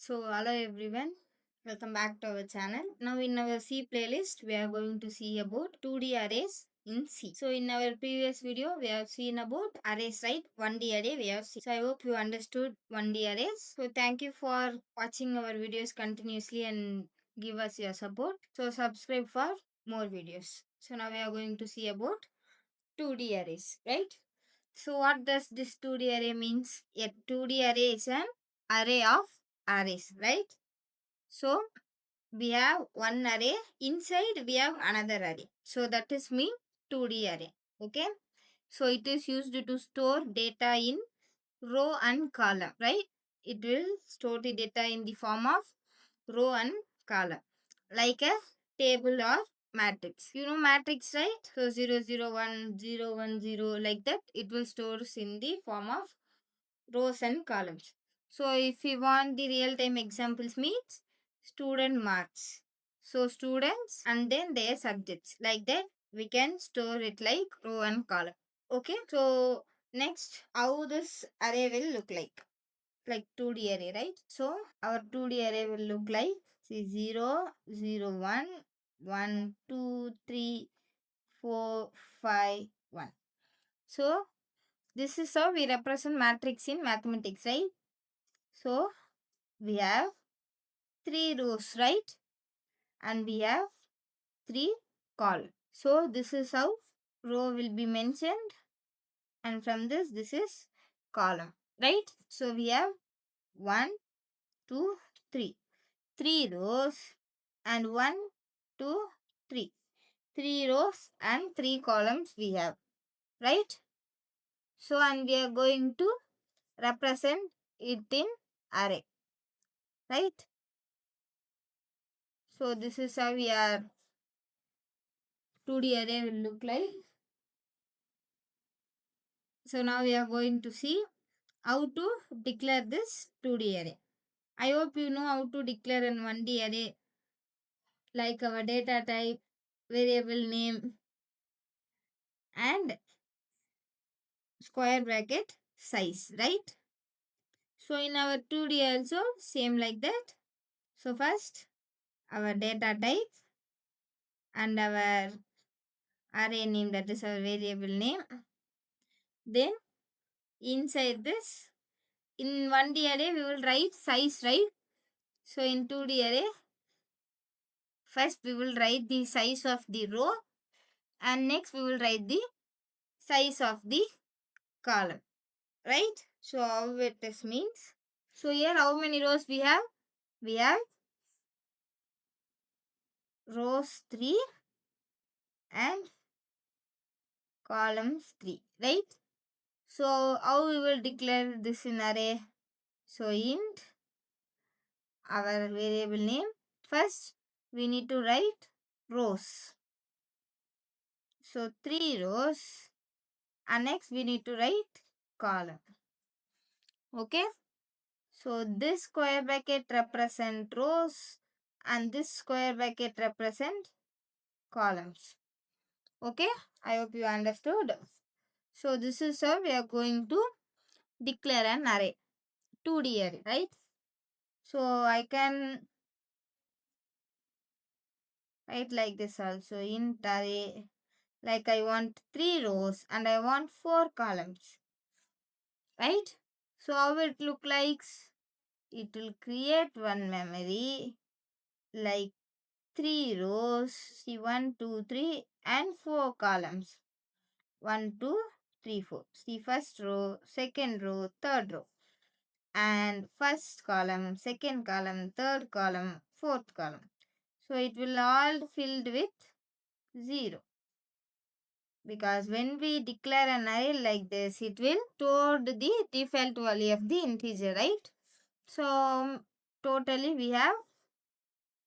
So, hello everyone, welcome back to our channel. Now, in our C playlist, we are going to see about 2D arrays in C. So, in our previous video, we have seen about arrays, right? 1D array, we have seen. So, I hope you understood 1D arrays. So, thank you for watching our videos continuously and give us your support. So, subscribe for more videos. So, now we are going to see about 2D arrays, right? So what does this 2D array means? A 2D array is an array of arrays, right? So we have one array, inside we have another array. So that is mean 2D array. Okay. So it is used to store data in row and column, right? It will store the data in the form of row and column, like a table or matrix. You know matrix, right? So 0, 0, 1, 0, 1, 0, like that. It will stores in the form of rows and columns. So if we want the real time examples means student marks. So students and then their subjects, like that we can store it like row and column. Okay. So next, how this array will look like 2D array, right? So our 2D array will look like, see, 0, 0, 1, 1, 2, 3, 4, 5, 1. So this is how we represent matrix in mathematics, right? So we have 3 rows, right? And we have 3 columns. So this is how row will be mentioned, and from this is column, right? So we have 1, 2, 3. 3 rows and 1, 2, 3. 3 rows and 3 columns we have, right? So and we are going to represent it in array, right? So this is how our 2D array will look like. So now we are going to see how to declare this 2D array. I hope you know how to declare an 1D array, like our data type, variable name, and square bracket size, right? So in our 2D also same like that. So first our data type and our array name, that is our variable name. Then inside this, in 1D array we will write size, right? So in 2D array, first we will write the size of the row and next we will write the size of the column, right? So how it is means. So here how many rows we have? We have rows 3 and columns 3, right? So how we will declare this in array? So int our variable name. First we need to write rows. So 3 rows, and next we need to write column. Okay. So this square bracket represent rows and this square bracket represent columns. Okay. I hope you understood. So this is how we are going to declare an array. 2D array, right? So I can write like this also, int array, like I want 3 rows and I want 4 columns, right? So how it look like? It will create one memory like 3 rows, see, 1, 2, 3 and 4 columns, 1, 2, 3, 4. See, first row, second row, third row, and first column, second column, third column, fourth column. So it will all filled with 0, because when we declare an array like this, it will store the default value of the integer, right? So totally we have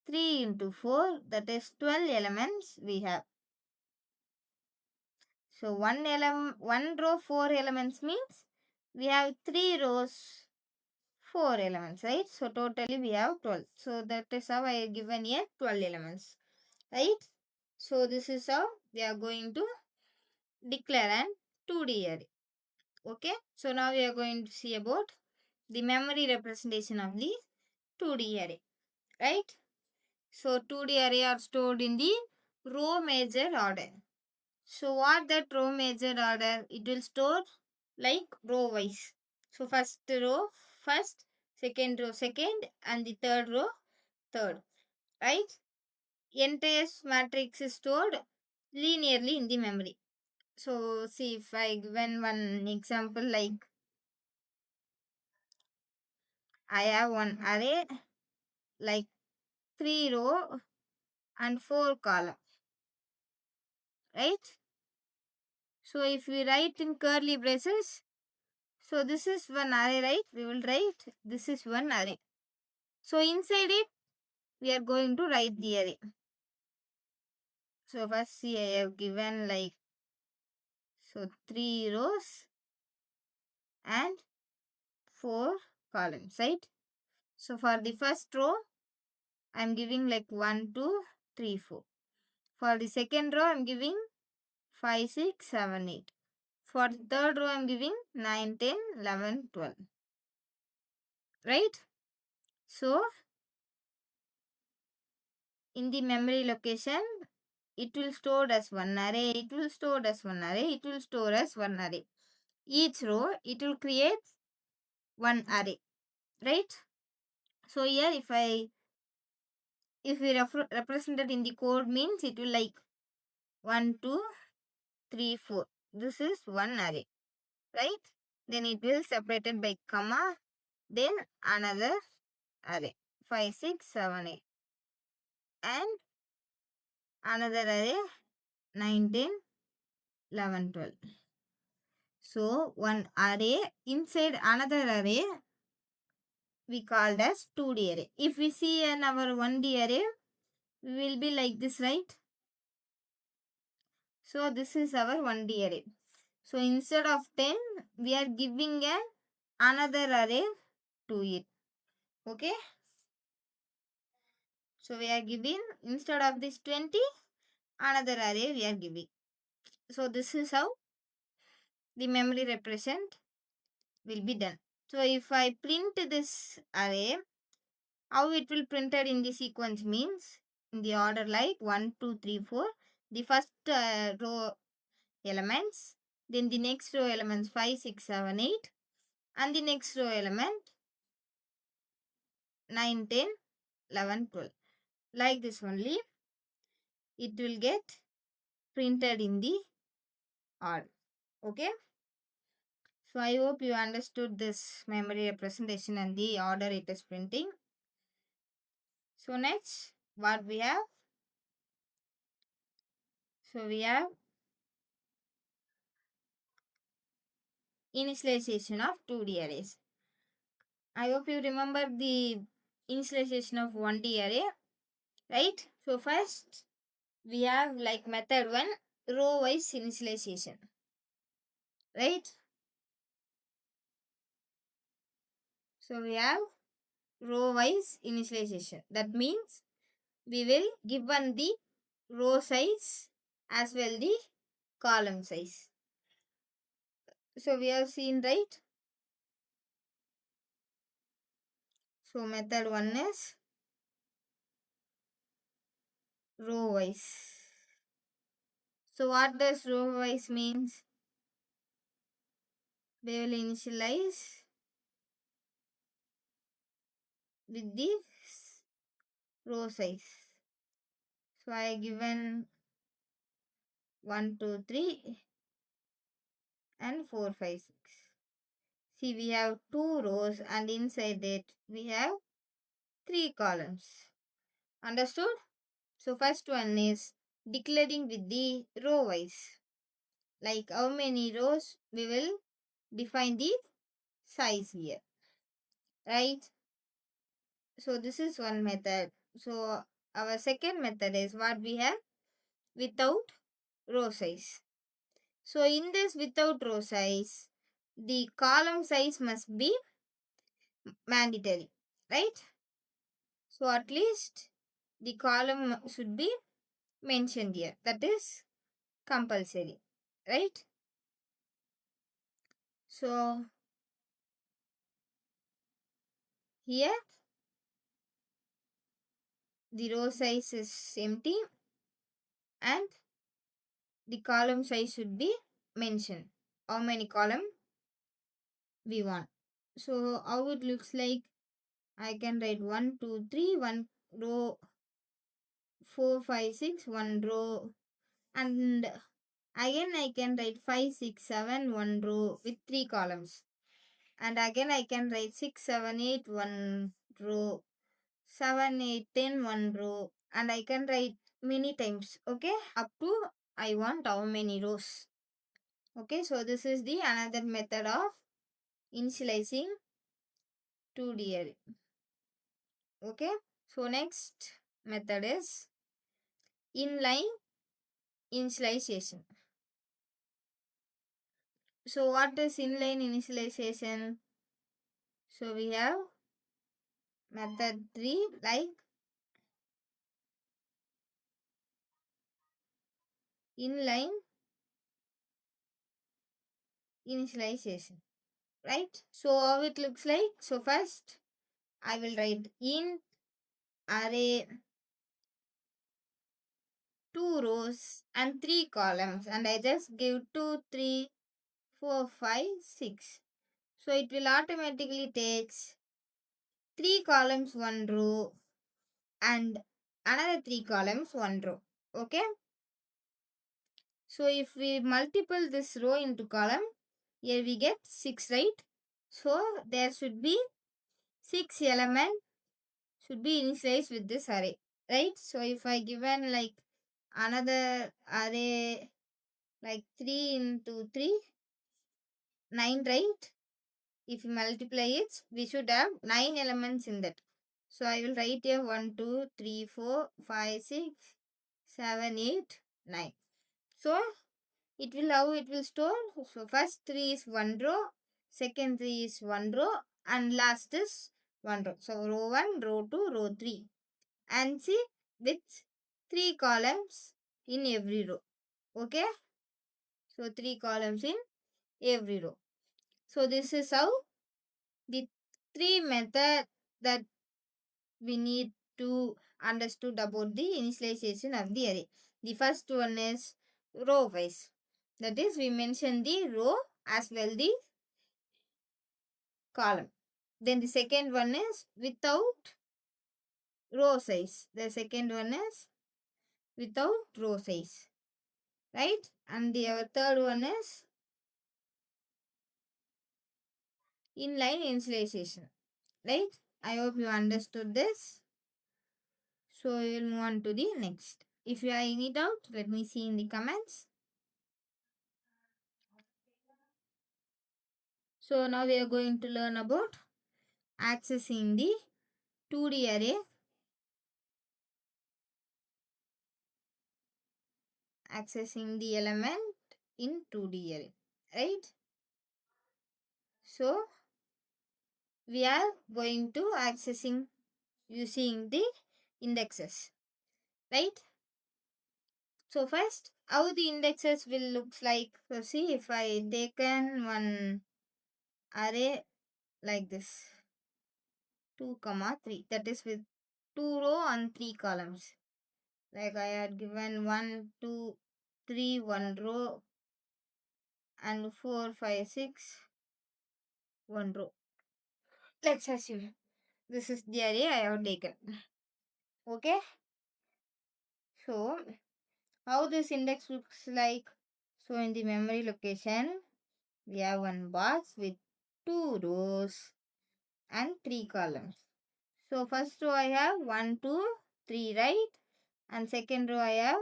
3 into 4, that is 12 elements we have. So one row 4 elements means we have 3 rows 4 elements, right? So totally we have 12. So that is how I have given here 12 elements, right? So this is how we are going to declare an 2D array. Okay. So now we are going to see about the memory representation of the 2D array, right? So 2D array are stored in the row major order. So what that row major order? It will store like row wise. So first row first, second row second, and the third row third, right? Entire matrix is stored linearly in the memory. So see, if I given one example, like I have one array like 3 row and 4 column, right? So if we write in curly braces, so this is one array, right? We will write this is one array. So inside it, we are going to write the array. So first see, I have given like, so 3 rows and 4 columns, right? So for the first row, I am giving like 1, 2, 3, 4. For the second row, I am giving 5, 6, 7, 8. For the third row, I am giving 9, 10, 11, 12. Right? So in the memory location, it will store as one array, it will store as one array, it will store as one array. Each row, it will create one array. Right? So here, if we represent it in the code, means it will like 1, 2, 3, 4. This is one array, right? Then it will separated by comma, then another array 5, 6, 7, 8, and another array 9, 10, 11, 12. So one array inside another array we called as 2D array. If we see in our 1D array, we will be like this, right? So this is our 1D array. So instead of 10, we are giving another array to it. Okay. So we are giving, instead of this 20, another array we are giving. So this is how the memory represent will be done. So if I print this array, how it will printed in the sequence means in the order like 1, 2, 3, 4. The first row elements, then the next row elements 5, 6, 7, 8, and the next row element 9, 10, 11, 12. Like this only, it will get printed in the order. Okay. So I hope you understood this memory representation and the order it is printing. So next, what we have? So we have initialization of 2D arrays. I hope you remember the initialization of 1D array, right? So first, we have like method 1, row wise initialization, right? So we have row wise initialization. That means we will given the row size as well the column size. So we have seen, right? So method 1 is row wise. So what does row wise means? We will initialize with the row size. So I given 1, 2, 3 and 4, 5, 6. See, we have 2 rows and inside it we have 3 columns. Understood? So first one is declaring with the row wise. Like how many rows we will define the size here. Right? So this is one method. So our second method is what we have without row size. So in this without row size, the column size must be mandatory, right? So at least the column should be mentioned here. That is compulsory, right? So here the row size is empty and the column size should be mentioned. How many column we want. So how it looks like, I can write 1, 2, 3, 1 row, 4, 5, 6, 1 row, and again I can write 5, 6, 7, 1 row with 3 columns. And again I can write 6, 7, 8, 1 row, 7, 8, 10, 1 row, and I can write many times, okay, up to I want how many rows. Okay, so this is the another method of initializing 2D array. Okay, so next method is inline initialization. So what is inline initialization? So we have method 3 like inline initialization, right? So how it looks like? So first I will write in array 2 rows and 3 columns, and I just give 2, 3, 4, 5, 6. So it will automatically takes 3 columns 1 row and another 3 columns 1 row. Okay, so if we multiple this row into column, here we get 6, right? So there should be 6 element should be initialized with this array, right? So if I given like another array like 3 into 3, 9, right? If you multiply it, we should have 9 elements in that. So I will write here 1, 2, 3, 4, 5, 6, 7, 8, 9. So it will how it will store. So first 3 is 1 row, second 3 is 1 row, and last is 1 row. So row 1, row 2, row 3. And see with 3 columns in every row. Okay. So 3 columns in every row. So this is how the 3 method that we need to understood about the initialization of the array. The first one is row wise. That is, we mention the row as well the column. Then the second one is without row size. The second one is without row size, right? And the third one is inline initialization, right? I hope you understood this. So we will move on to the next. If you have any doubt, let me see in the comments. So now we are going to learn about accessing the 2D array, accessing the element in 2D array, right? So we are going to accessing using the indexes, right? So first, how the indexes will looks like. So see, if I taken one array like this, 2 comma 3, that is with 2 row and 3 columns. Like I had given 1, 2, 3, 1 row, and 4, 5, 6, 1 row. Let's assume this is the array I have taken. Okay. So how this index looks like. So in the memory location, we have one box with 2 rows and 3 columns. So first row I have 1, 2, 3, right? And second row I have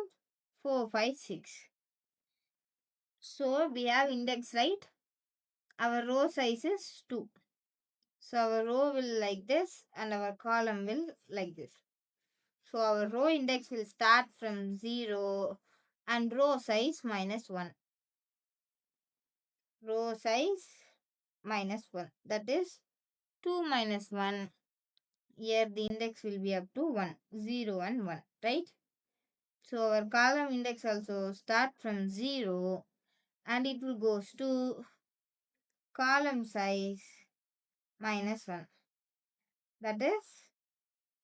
4, 5, 6. So we have index, right? Our row size is 2. So our row will like this and our column will like this. So our row index will start from 0 and row size minus 1. Row size minus 1. That is 2 minus 1. Here the index will be up to 1. 0 and 1. Right? So our column index also start from 0 and it will goes to column size minus 1. That is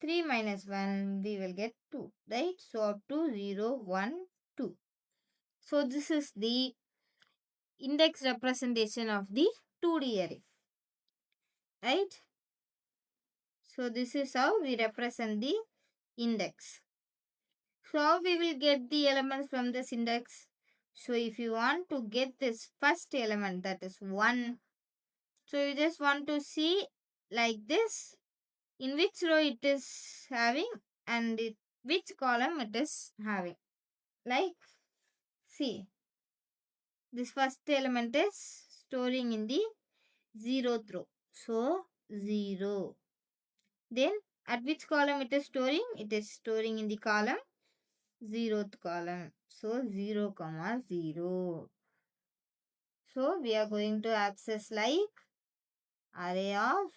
3 minus 1, we will get 2, right? So up to 0, 1, 2. So this is the index representation of the 2D array, right? So this is how we represent the index. So how we will get the elements from this index? So if you want to get this first element, that is 1, so you just want to see like this, in which row it is having and which column it is having. Like, see, this first element is storing in the 0th row. So 0. Then at which column it is storing? It is storing in the column 0th column. So 0 comma 0. So we are going to access like array of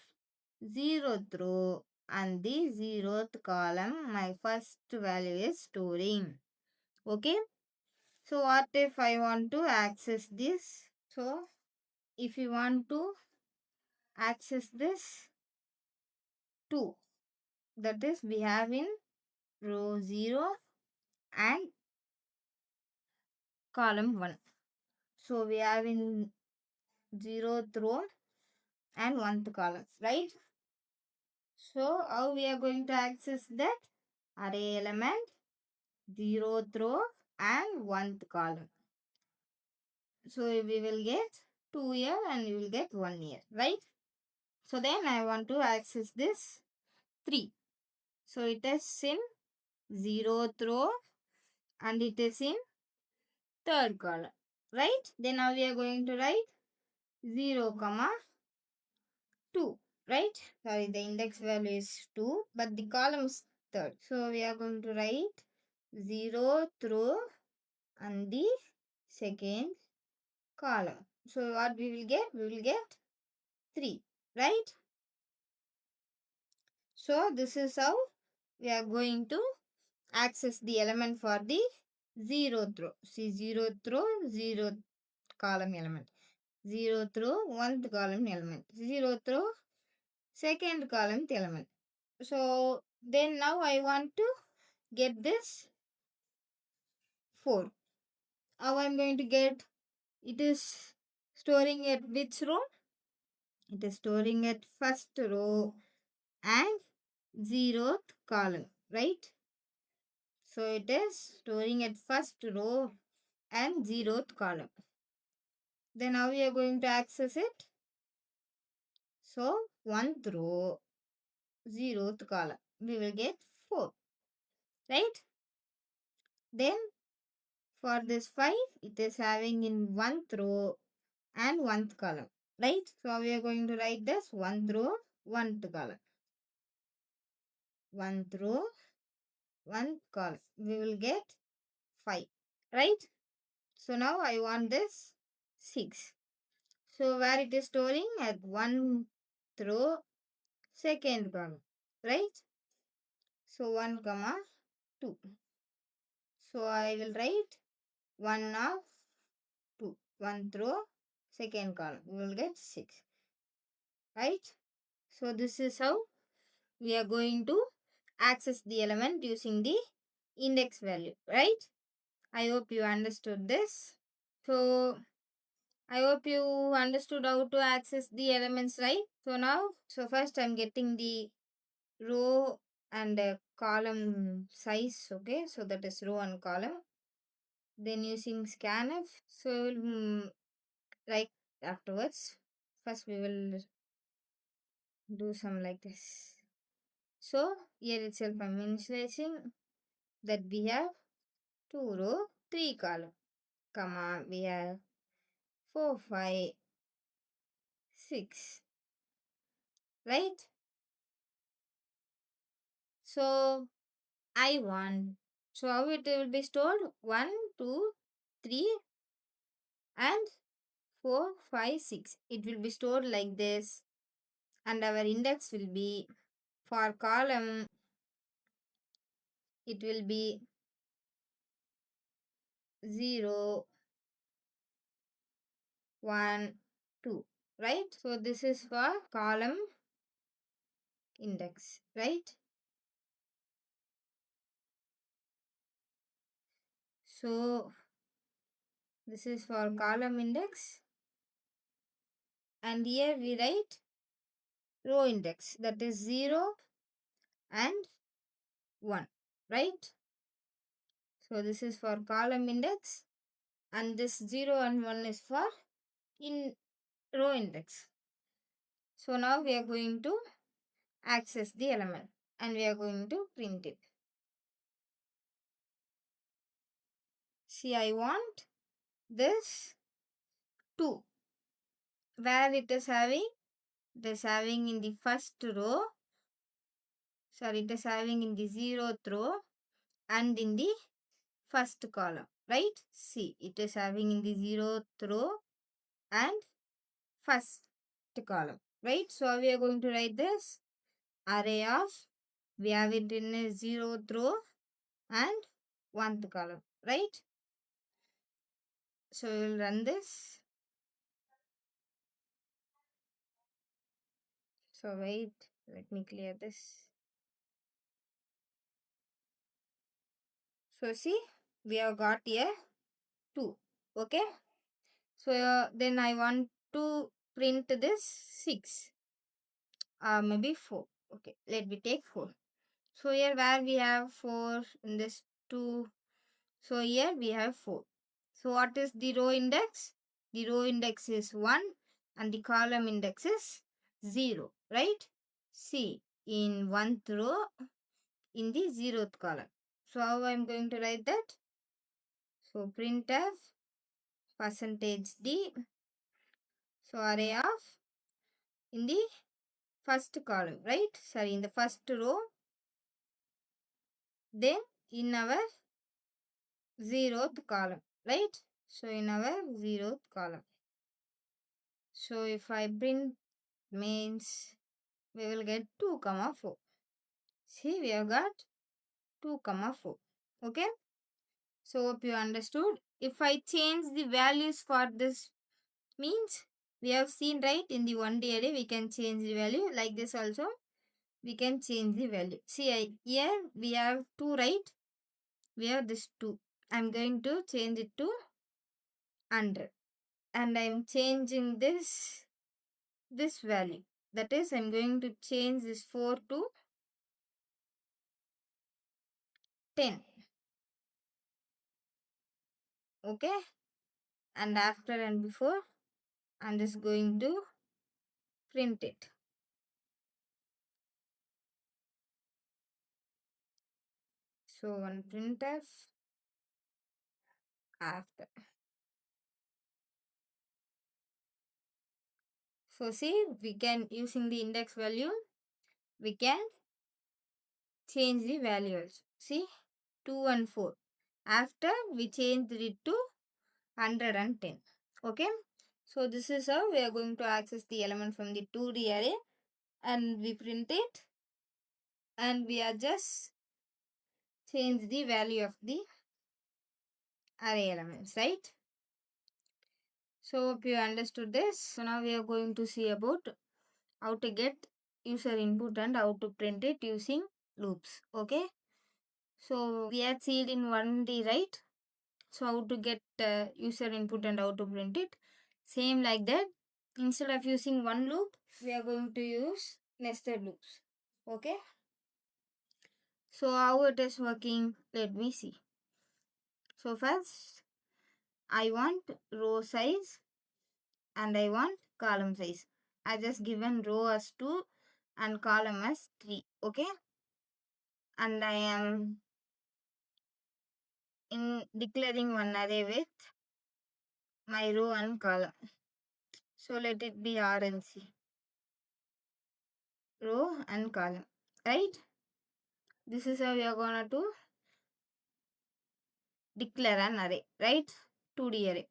0th row and the 0th column. My first value is storing. Okay. So what if I want to access this? So if you want to access this 2, that is we have in row 0 and column 1. So we have in 0th row and 1th column, right? So how we are going to access that? Array element, 0th row and 1th column. So we will get 2 here and we will get 1 here, right? So then I want to access this 3. So it is in 0th row and it is in 3rd column, right? Then now we are going to write 0 comma 2, right? Sorry, the index value is 2, but the column is 3rd. So we are going to write 0th row and the 2nd column. So what we will get? We will get 3, right? So this is how we are going to access the element for the 0th row. See, 0th row, 0th column element. 0th row, 1th column element. 0th row, 2nd column element. So then now I want to get this 4. How I'm going to get? It is storing at which row? It is storing at first row and 0th column, right? So it is storing at first row and 0th column. Then how we are going to access it? So 1th row, 0th column. We will get 4, right? Then for this 5, it is having in 1th row and 1th column, right? So we are going to write this 1th row, 1th column. 1th row, 1th column. We will get 5, right? So now I want this 6. So where it is storing? At 1th row, 2nd column, right? So 1 comma 2. So I will write 1 of 2. 1th row, 2nd column. We will get 6, right? So this is how we are going to access the element using the index value, right? I hope you understood this. So I hope you understood how to access the elements, right? So first I'm getting the row and column size, okay? So that is row and column. Then using scanf, so like afterwards, first we will do some like this. So here itself I'm initializing that we have 2 row, 3 column, comma, we have 4, 5, 6, right? So I want, so how it will be stored? 1, 2, 3 and 4, 5, 6. It will be stored like this and our index will be, for column, it will be 0, 1, 2, right? So this is for column index, right? So this is for column index, and here we write row index, that is 0 and 1, right? So this is for column index, and this 0 and 1 is for in row index. So now we are going to access the element and we are going to print it. See, I want this 2, where it is having, in the first row, sorry, it is having in the 0th row and in the first column, right? See, it is having in the 0th row and first column, right? So we are going to write this array of, we have it in a 0th row and 1th column, right? So we will run this. So wait, let me clear this. So see, we have got here 2. Okay. So then I want to print this 6 or maybe 4. Okay, let me take 4. So here where we have 4 in this 2. So here we have 4. So what is the row index? The row index is 1 and the column index is 0, right? See, in 1th row in the 0th column. So how I am going to write that? So printf %d, so array of in the first column, right? Sorry, in the first row, then in our 0th column, right? So in our 0th column. So if I print means we will get 2 comma 4. See, we have got 2 comma 4. Okay. So hope you understood. If I change the values for this means, we have seen, right, in the 1D array we can change the value like this also. We can change the value. See, here we have 2, right? We have this 2. I'm going to change it to 100. And I'm changing this value. That is, I'm going to change this 4 to 10. Okay. And after and before, I'm just going to print it. So on printf after. So see, we can, using the index value, we can change the values. See, 2 and 4. After we changed it to 110. Okay. So this is how we are going to access the element from the 2D array, and we print it and we are just change the value of the array elements, right? So hope you understood this. So now we are going to see about how to get user input and how to print it using loops. Okay. So we are sealed in 1D, right? So how to get user input and how to print it? Same like that. Instead of using one loop, we are going to use nested loops. Okay. So how it is working? Let me see. So first, I want row size and I want column size. I just given row as 2 and column as 3. Okay. And I am in declaring one array with my row and column. So let it be RNC, row and column, right? This is how we are gonna to declare an array, right? 2D array.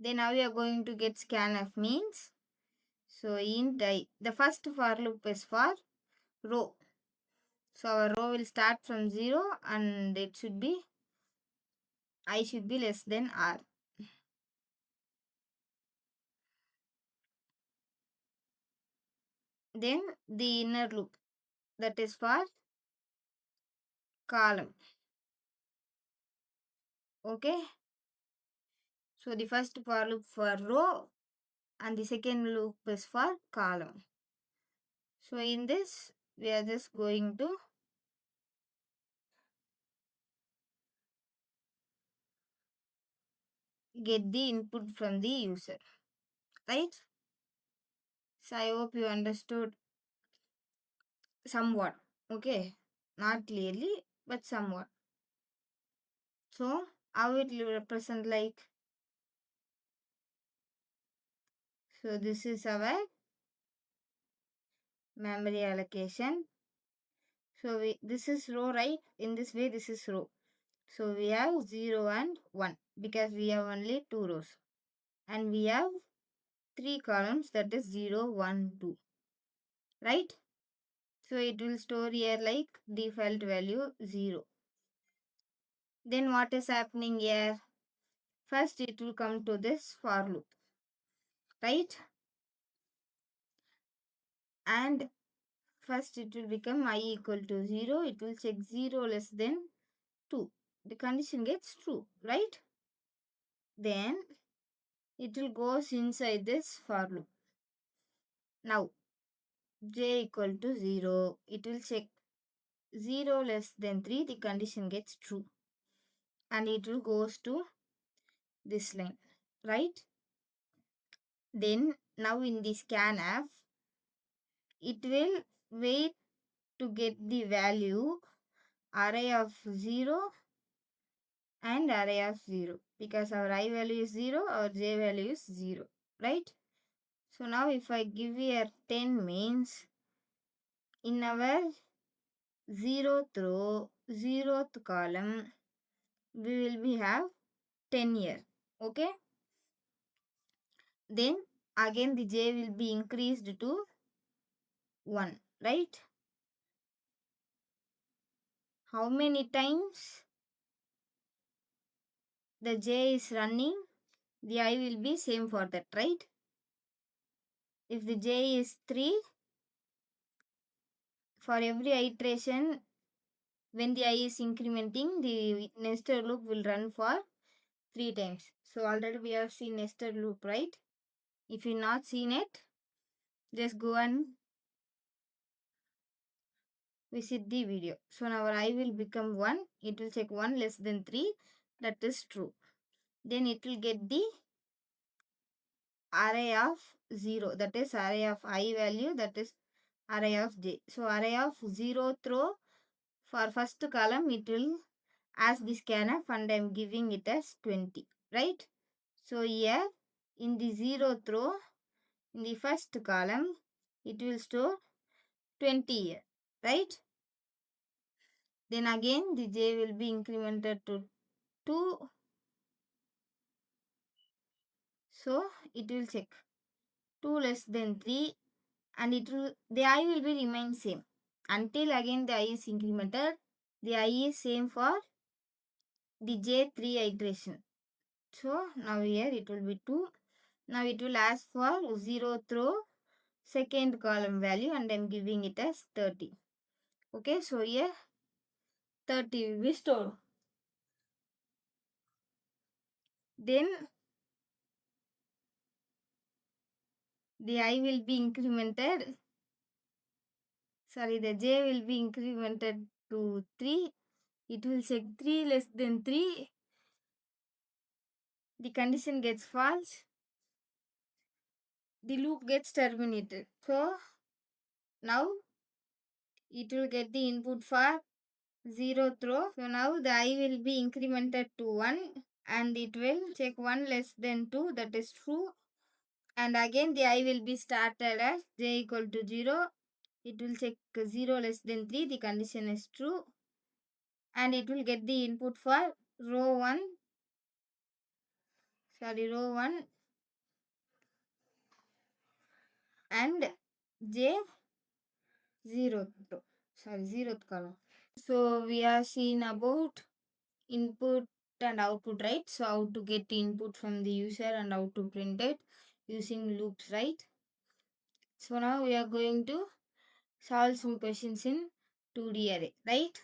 Then now we are going to get scanf means. So int I, the first for loop is for row. So our row will start from 0 and it should be, I should be less than R. Then the inner loop, that is for column. Okay. So the first for loop for row and the second loop is for column. So in this we are just going to get the input from the user, right? So I hope you understood somewhat. Okay, not clearly but somewhat. So how it will represent like, so this is our memory allocation. So this is row, right? In this way this is row. So we have 0 and 1 because we have only 2 rows. And we have 3 columns, that is 0, 1, 2. Right? So it will store here like default value 0. Then what is happening here? First it will come to this for loop. Right? And first it will become I equal to 0. It will check 0 less than 2. The condition gets true. Right? Then it will goes inside this for loop. Now j equal to 0. It will check 0 less than 3. The condition gets true. And it will goes to this line. Right? Then now in the scanf, it will wait to get the value array of 0 and array of 0 because our I value is 0, our j value is 0, right? So now if I give here 10 means in our 0th row, 0th column, we will be have 10 here, okay? Then again the j will be increased to 1, right? How many times the j is running, the I will be same for that, right? If the j is 3, for every iteration, when the I is incrementing, the nested loop will run for 3 times. So already we have seen nested loop, right? If you not seen it, just go and visit the video. So now our I will become 1. It will check 1 less than 3. That is true. Then it will get the array of 0. That is array of I value. That is array of j. So array of 0th row, for first column it will ask the scanf and I am giving it as 20. Right? So here in the 0th row, in the first column, it will store 20 here. Right? Then again the j will be incremented to 2. So it will check 2 less than 3 and it will, the I will be remain same until again the I is incremented. The I is same for the j3 iteration. So now here it will be 2. Now it will ask for 0th row second column value and I am giving it as 30. Okay, so here 30 will be stored. Then the I will be incremented. Sorry, the j will be incremented to 3. It will check 3 less than 3. The condition gets false. The loop gets terminated. So now it will get the input for 0th row. So now the I will be incremented to 1 and it will check 1 less than 2. That is true. And again the I will be started as j equal to 0. It will check 0 less than 3. The condition is true. And it will get the input for row 1. Sorry, row 1 and j 0th row. Sorry, 0th column. So we have seen about input and output, right? So how to get input from the user and how to print it using loops, right? So now we are going to solve some questions in 2D array, right?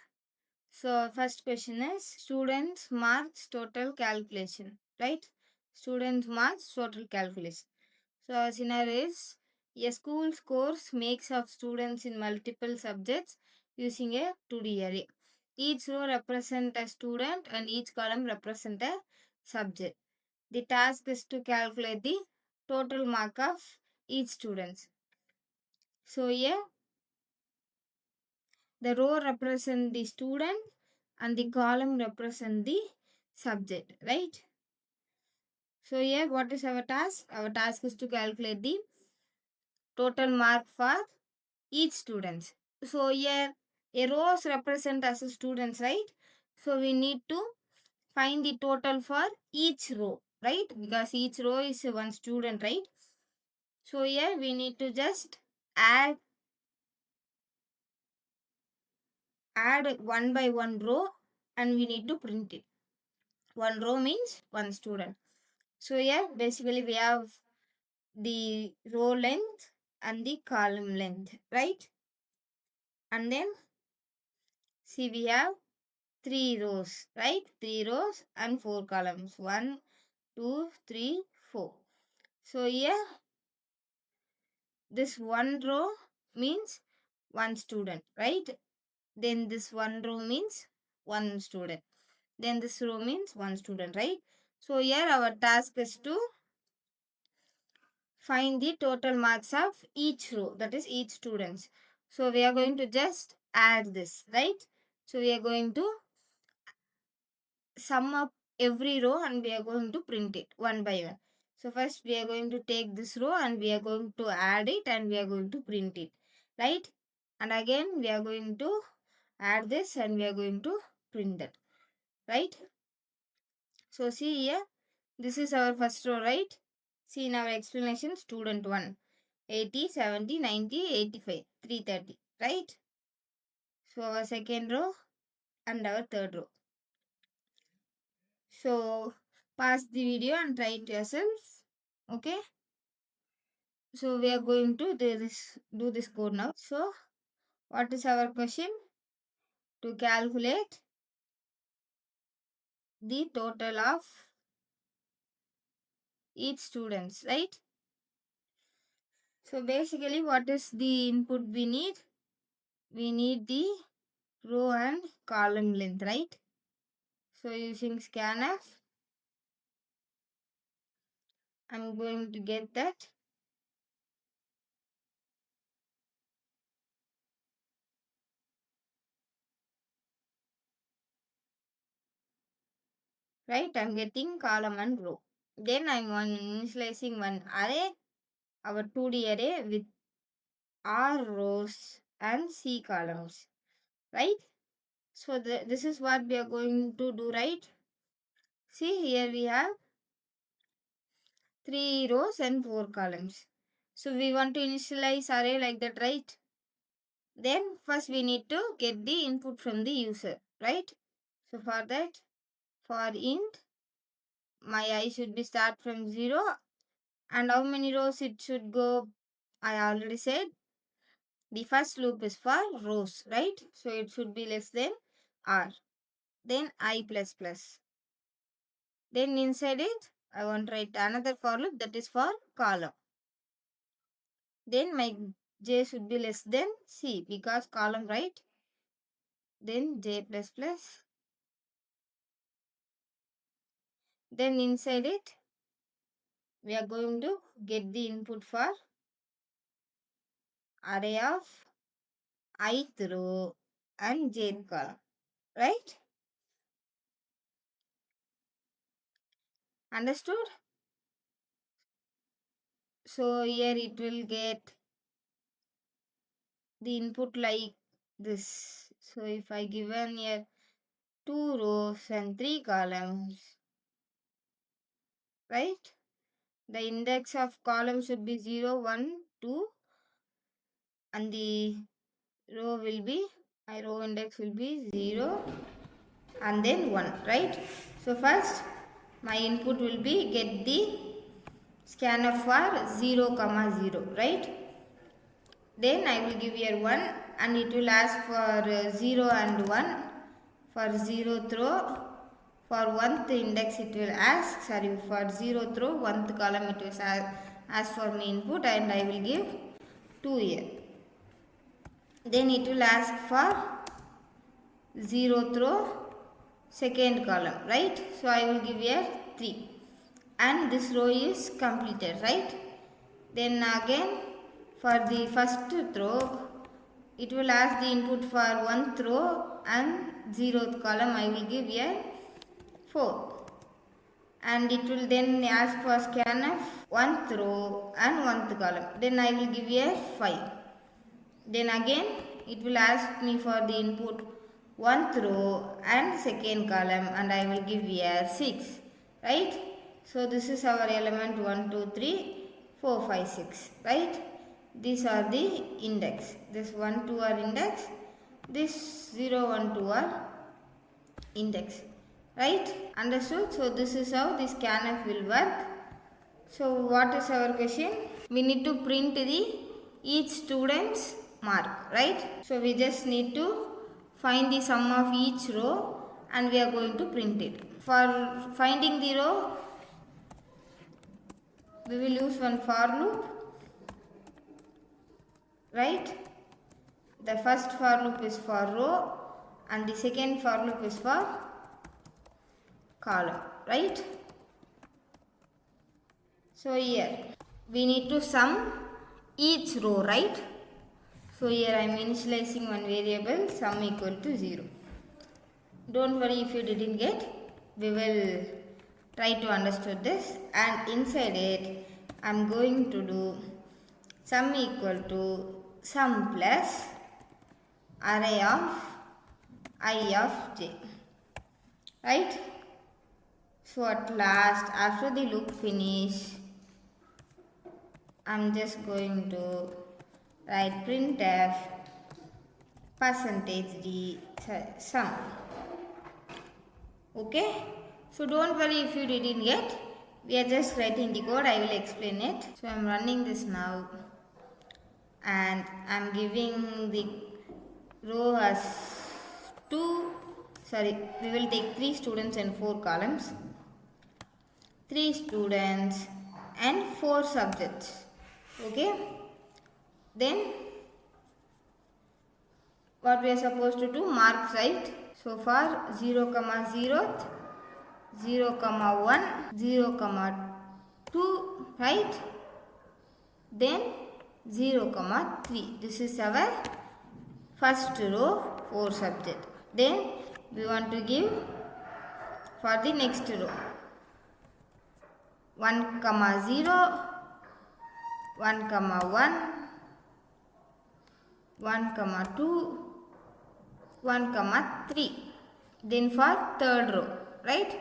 So first question is students marks total calculation, right? Students marks total calculation. So our scenario is a school scores makes of students in multiple subjects using a 2D array. Each row represents a student and each column represents a subject. The task is to calculate the total mark of each student. So here the row represents the student and the column represents the subject, right? So here what is our task? Our task is to calculate the total mark for each student. So here a rows represent as a students, right? So we need to find the total for each row, right? Because each row is one student, right? So here we need to just add one by one row and we need to print it. One row means one student. So here basically we have the row length and the column length, right? And then see we have 3 rows, right? 3 rows and 4 columns. 1, 2, 3, 4. So here this one row means one student, right? Then this one row means one student. Then this row means one student, right? So here our task is to find the total marks of each row, that is each students. So we are going to just add this, right? So we are going to sum up every row and we are going to print it one by one. So first we are going to take this row and we are going to add it and we are going to print it, right? And again we are going to add this and we are going to print that, right? So see here, this is our first row, right? See in our explanation, student 1, 80, 70, 90, 85, 330, right? So our second row and our third row. So pause the video and try it yourself. Okay. So we are going to do this code now. So what is our question? To calculate the total of each students, right? So basically what is the input we need? We need the row and column length, right? So using scanf, I'm going to get that. Right, I'm getting column and row. Then I'm initializing one array, our 2D array with R rows and C columns, right? So this is what we are going to do, right? See here we have 3 rows and 4 columns. So we want to initialize array like that, right? Then first we need to get the input from the user, right? So for that, for int, my I should be start from 0 and how many rows it should go, I already said. The first loop is for rows, right? So it should be less than R. Then I plus plus. Then inside it, I want to write another for loop that is for column. Then my J should be less than C because column, right? Then J plus plus. Then inside it, we are going to get the input for array of ith row and jth column, right? Understood? So here it will get the input like this. So if I given here 2 rows and 3 columns, right? The index of column should be 0, 1, 2 and the row will be, row index will be 0 and then 1, right? So first my input will be get the scanf for 0, 0, right? Then I will give here 1 and it will ask for 0 and 1 For 0th row, for 1th index it will ask, sorry, for 0th row, 1th column it will ask for me input and I will give 2 here. Then it will ask for 0th row, second column, right? So I will give here 3 and this row is completed, right? Then again for the first row it will ask the input for 1th row and 0th column. I will give here 4 and it will then ask for scanf 1th row and 1th column. Then I will give here 5. Then again it will ask me for the input 1th row and second column and I will give here 6, right? So this is our element 1, 2, 3, 4, 5, 6, right? These are the index. This 1, 2 are index. This 0, 1, 2 are index, right? Understood? So this is how this scanf will work. So what is our question? We need to print the each student's mark, right? So we just need to find the sum of each row and we are going to print it. For finding the row, we will use one for loop, right? The first for loop is for row and the second for loop is for column, right? So here we need to sum each row, right? So here I am initializing one variable sum equal to 0. Don't worry if you didn't get, we will try to understand this, and inside it I am going to do sum equal to sum plus array of I of j, right? So at last after the loop finish, I am just going to write printf %d sum. Okay, so don't worry if you didn't get, we are just writing the code, I will explain it. So I am running this now and I am giving the row as 2, sorry, we will take 3 students and 4 columns, 3 students and 4 subjects. Okay, then what we are supposed to do, marks, right? So for 0, 0, 0, 1, 0, 2, right? Then 0, 3. This is our first row, 4 subject. Then we want to give for the next row 1, 0, 1, 1, 1, 2, 1, 3. Then for third row, right?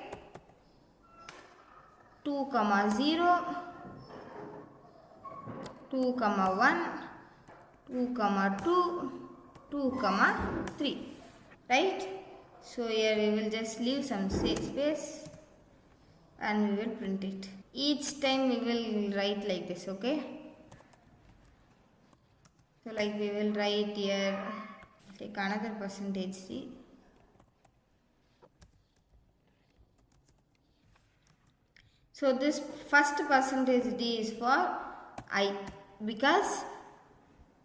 2, 0, 2, 1, 2, 2, 2, 3, right? So here we will just leave some space and we will print it. Each time we will write like this, okay? So like we will write here, take another %c. So this first %d is for I, because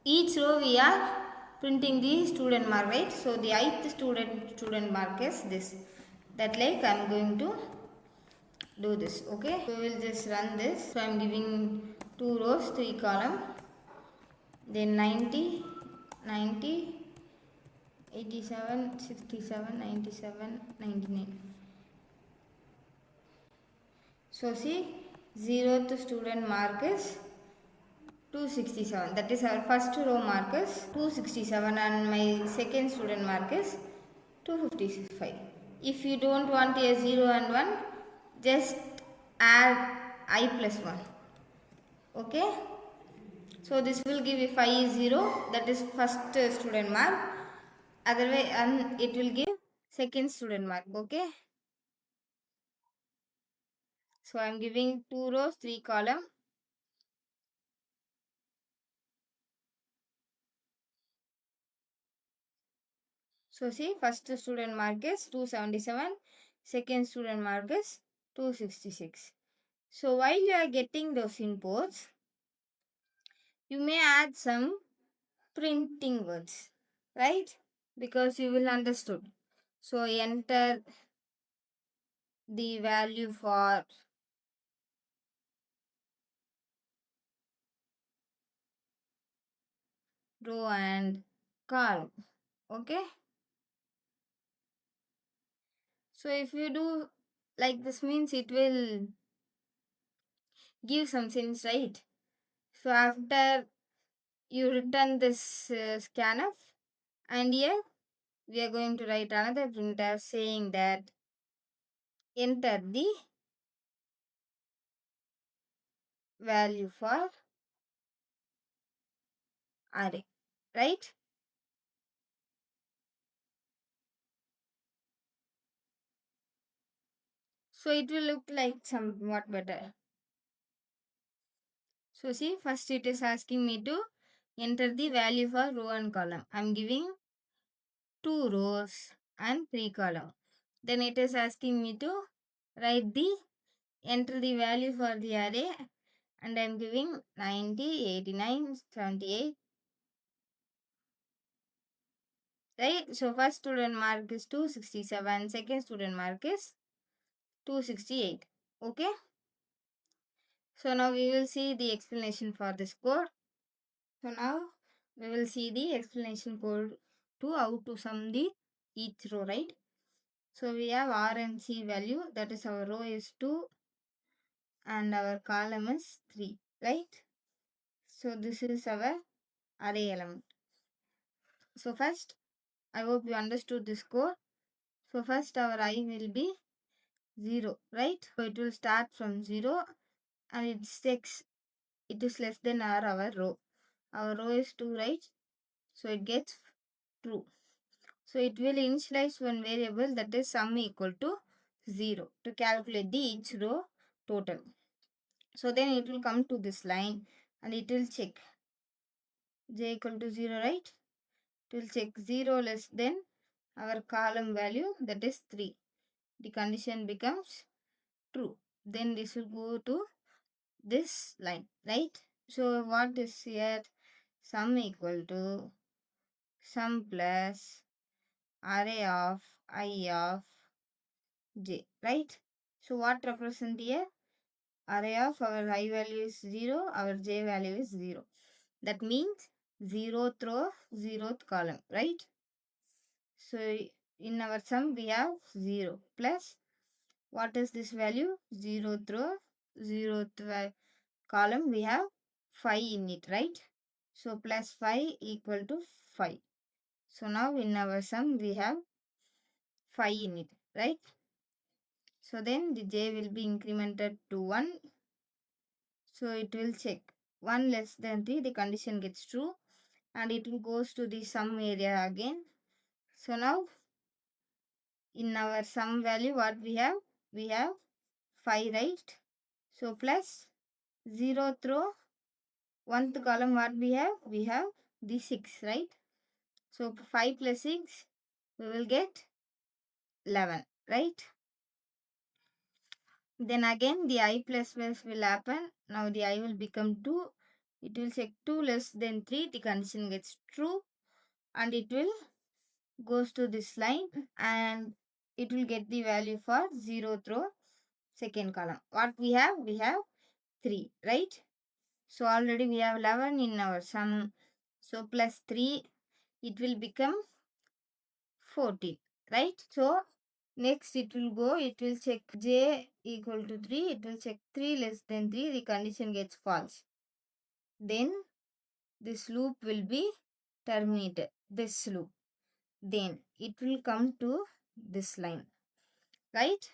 each row we are printing the student mark, right? So the ith student mark is this. That like I am going to do this, okay? So we will just run this. So I am giving 2 rows, 3 column, then 90, 90, 87, 67, 97, 99. So see, 0th student mark is 267. That is our first row mark is 267 and my second student mark is 255. If you don't want a 0 and 1, just add I plus 1. Okay. So this will give, if I is 0, that is first student mark. Otherwise, and it will give second student mark. Okay. So I am giving 2 rows, 3 column. So see, first student mark is 277, second student mark is 266. So while you are getting those inputs, you may add some printing words, right? Because you will understood. So enter the value for row and column. Okay. So if you do like this means it will give some sense, right? So after you return this scanf, and here we are going to write another printer saying that enter the value for array, right? So it will look like somewhat better. So see, first it is asking me to enter the value for row and column. I'm giving 2 rows and 3 column. Then it is asking me to write the enter the value for the array, and I'm giving 90, 89, 78. Right? So first student mark is 267, second student mark is 268. Okay? So now we will see the explanation for this code. So now we will see the explanation code to how to sum the each row, right? So we have R and C value, that is our row is 2 and our column is 3, right? So this is our array element. So first, I hope you understood this code. So first our I will be 0, right? So it will start from 0 and it is less than our row. Our row is 2, right? So it gets true. So it will initialize one variable, that is sum equal to 0 to calculate the each row total. So then it will come to this line and it will check j equal to 0, right? It will check 0 less than our column value, that is 3. The condition becomes true. Then this will go to this line, right? So what is here? Sum equal to sum plus array of I of j, right? So what represent here? Array of our I value is 0, our j value is 0. That means 0th row, 0th column, right? So in our sum we have 0 plus what is this value? 0th row, 0th column we have 5 in it, right? So plus 5 equal to 5. So now in our sum we have 5 in it, right? So then the j will be incremented to 1. So it will check 1 less than 3, the condition gets true and it will goes to the sum area again. So now in our sum value what we have? We have 5, right? So plus 0th row, 1th column what we have? We have the 6, right? So 5 plus 6, we will get 11, right? Then again the I plus plus will happen. Now the I will become 2. It will check 2 less than 3. The condition gets true and it will goes to this line and it will get the value for 0th row, second column. What we have? We have 3, right? So already we have 11 in our sum. So plus 3, it will become 14, right? So next it will go, it will check j equal to 3, it will check 3 less than 3, the condition gets false. Then this loop will be terminated, this loop. Then it will come to this line, right?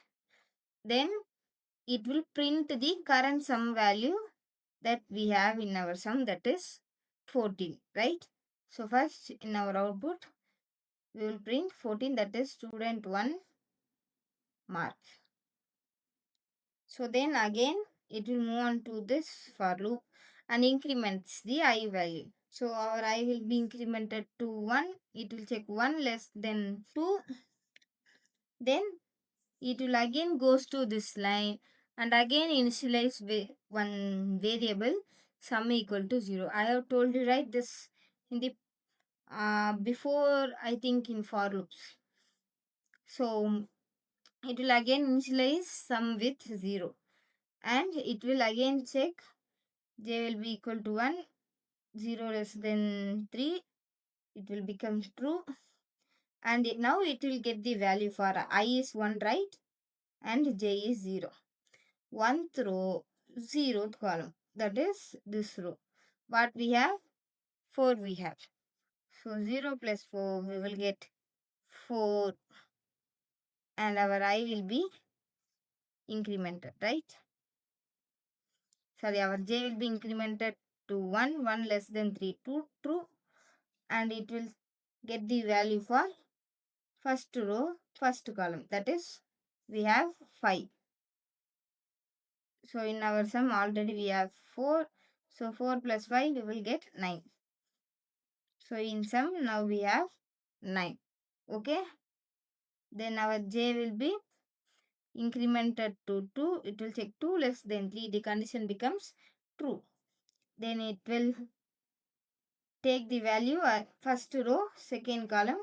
Then it will print the current sum value that we have in our sum, that is 14, right? So first in our output, we will print 14, that is student 1 mark. So then again it will move on to this for loop and increments the I value. So our I will be incremented to 1. It will check 1 less than 2. Then it will again goes to this line and again initialize one variable sum equal to 0. I have told you right this in the before, I think in for loops. So it will again initialize sum with 0 and it will again check j will be equal to 1, 0 less than 3, it will become true, and now it will get the value for I is 1, right, and j is 0. 1th row, 0th column, that is this row. What we have? 4 we have. So 0 plus 4, we will get 4 and our I will be incremented, right? Sorry, our j will be incremented to 1, 1 less than 3, 2, true, and it will get the value for first row, first column, that is we have 5. So in our sum already we have 4, so 4 plus 5 we will get 9. So in sum now we have 9. Okay, then our j will be incremented to 2. It will check 2 less than 3, the condition becomes true. Then it will take the value at first row, second column,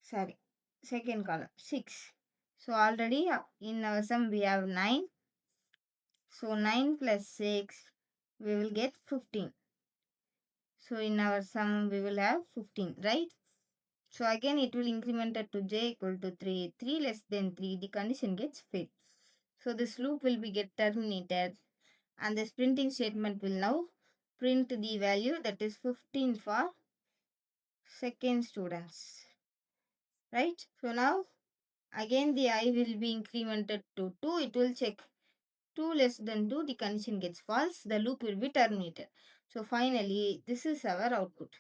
sorry, second column 6. So already in our sum we have 9. So 9 plus 6 we will get 15. So in our sum we will have 15, right? So again it will increment it to j equal to 3. 3 less than 3, the condition gets failed. So this loop will be get terminated and this printing statement will now print the value, that is 15 for second students, right? So now again the I will be incremented to 2. It will check 2 less than 2, the condition gets false, the loop will be terminated. So finally this is our output,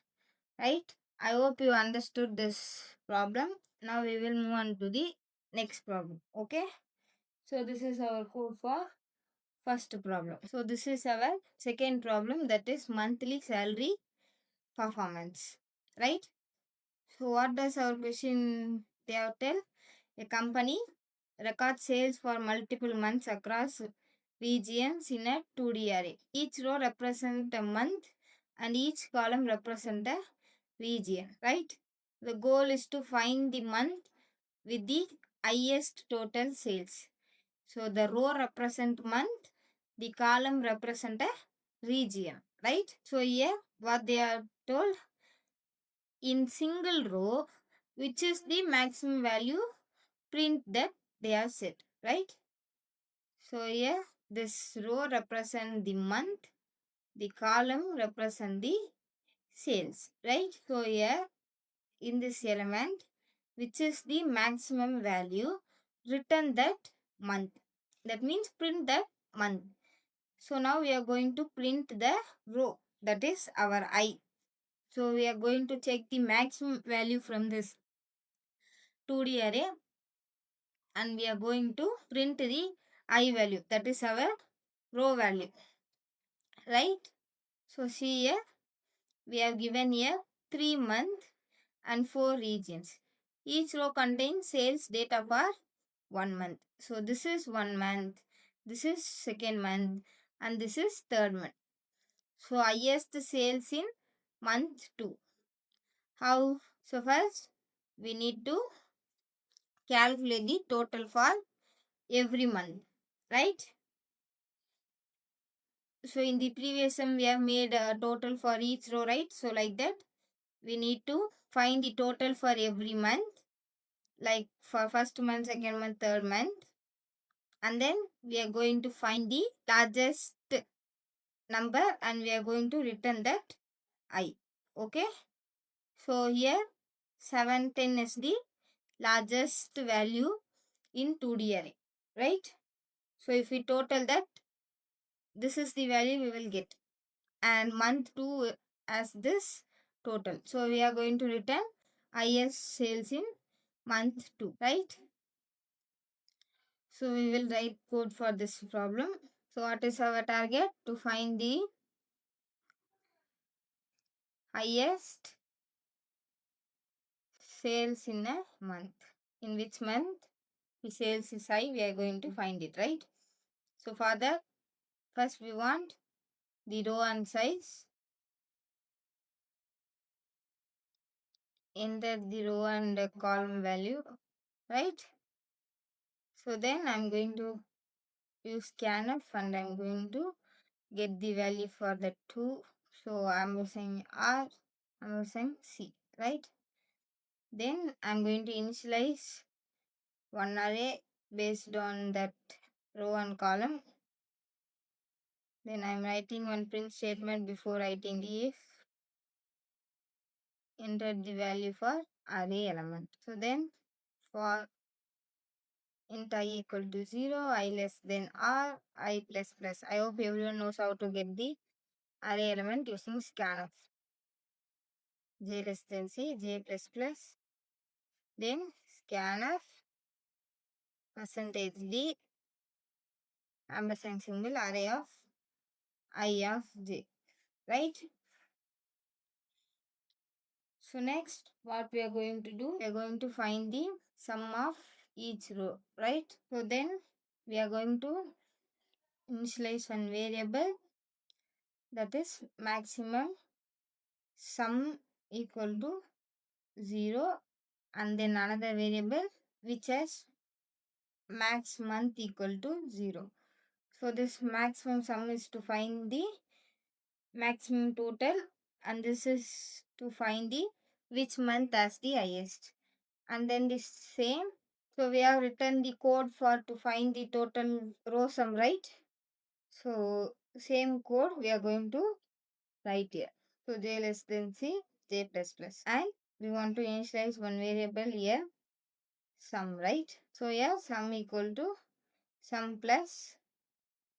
right? I hope you understood this problem. Now we will move on to the next problem. Okay, so this is our code for first problem. So this is our second problem, that is monthly salary performance, right? So what does our question they have tell? A company records sales for multiple months across regions in a 2D array. Each row represents a month and each column represents a region, right? The goal is to find the month with the highest total sales. So the row represent month, the column represent a region, right? So here what they are told, in single row, which is the maximum value, print that they have set, right? So here this row represent the month, the column represent the sales, right? So here in this element, which is the maximum value, return that month. That means print that month. So now we are going to print the row, that is our I. So we are going to check the maximum value from this 2D array and we are going to print the I value, that is our row value, right? So see here we have given here 3 months and 4 regions. Each row contains sales data for 1 month. So this is 1 month, this is second month, and this is third month. So highest sales in month 2. How? So first we need to calculate the total for every month, right? So in the previous sum we have made a total for each row, right? So like that we need to find the total for every month, like for first month, second month, third month, and then we are going to find the largest number and we are going to return that I. Okay, so here 710 is the largest value in 2D array, right? So if we total that, this is the value we will get, and month 2 as this total. So we are going to return IS sales in month 2, right? So we will write code for this problem. So what is our target? To find the highest sales in a month. In which month the sales is high, we are going to find it, right? So for that, first we want the row and size. Enter the row and column value, right? So then I'm going to use scanf and I'm going to get the value for the two. So I'm using R, I'm using C, right? Then I'm going to initialize one array based on that row and column. Then I'm writing one print statement before writing if enter the value for array element. So then for int I equal to 0, I less than R, I plus plus. I hope everyone knows how to get the array element using scanf. J less than C, J plus plus. Then scanf percentage D ampersand symbol array of I of J, right? So next what we are going to do, we are going to find the sum of each row, right? So then we are going to initialize one variable, that is maximum sum equal to 0, and then another variable which has max month equal to 0. So this maximum sum is to find the maximum total, and this is to find the which month has the highest. And then the same, so we have written the code for to find the total row sum, right? So same code we are going to write here. So j less than c, j plus plus, and we want to initialize one variable here, sum, right? So here sum equal to sum plus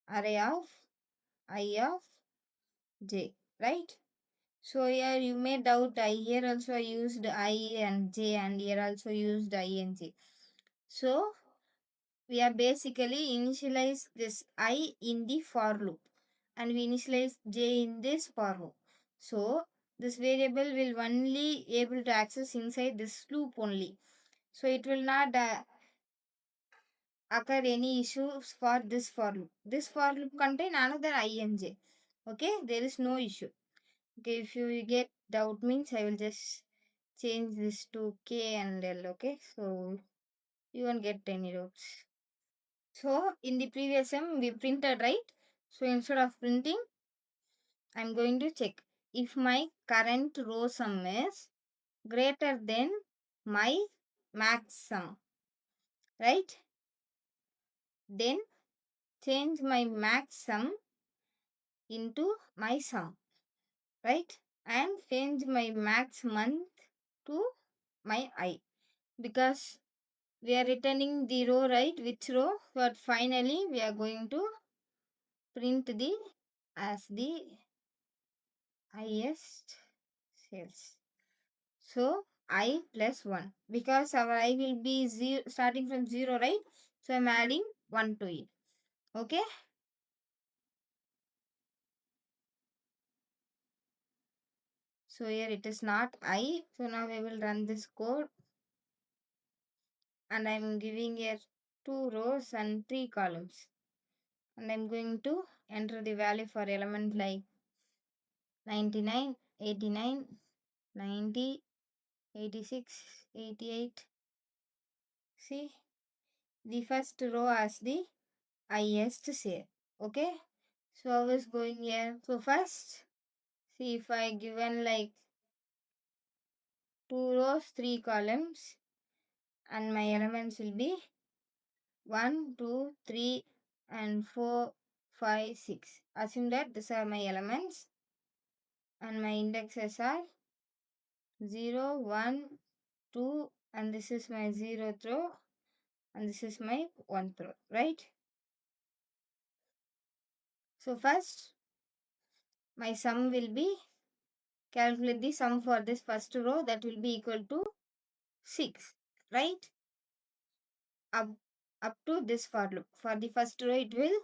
array of I of j, right? So here you may doubt, I here also I used I and j, and here also used I and j. So we are basically initialize this I in the for loop, and we initialize j in this for loop. So this variable will only able to access inside this loop only. So it will not occur any issues for this for loop. This for loop contain another I and j. Okay, there is no issue. Okay, if you get doubt means I will just change this to K and L. Okay, so you won't get any doubts. So in the previous M we printed, right? So instead of printing, I'm going to check if my current row sum is greater than my max sum, right? Then change my max sum into my sum, right? And change my max month to my I, because we are returning the row, right? Which row? But finally we are going to print the as the highest sales. So I plus 1, because our I will be zero, starting from 0, right? So I'm adding 1 to it. Okay. So here it is not I. So now I will run this code, and I'm giving here 2 rows and 3 columns. And I'm going to enter the value for element like 99, 89, 90, 86, 88. See, the first row has the highest share. Okay, so I was going here. So first, see if I given like 2 rows, 3 columns, and my elements will be 1, 2, 3, and 4, 5, 6. Assume that these are my elements, and my indexes are 0, 1, 2, and this is my 0th row, and this is my 1th row, right? So first my sum will be, calculate the sum for this first row, that will be equal to 6, right? Up to this for loop. For the first row it will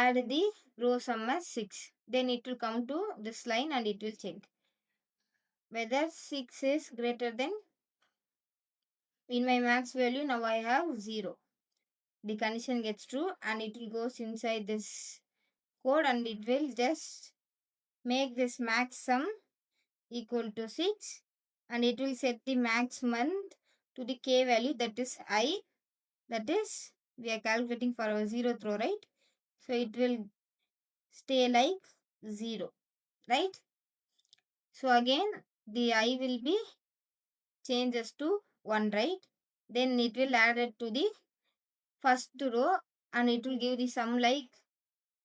add the row sum as 6. Then it will come to this line and it will check whether 6 is greater than, in my max value now I have 0. The condition gets true and it will goes inside this code and it will just make this max sum equal to 6 and it will set the max month to the k value, that is I, that is we are calculating for our 0th row, right? So it will stay like 0, right? So again the I will be changes to 1, right? Then it will add it to the first row and it will give the sum like,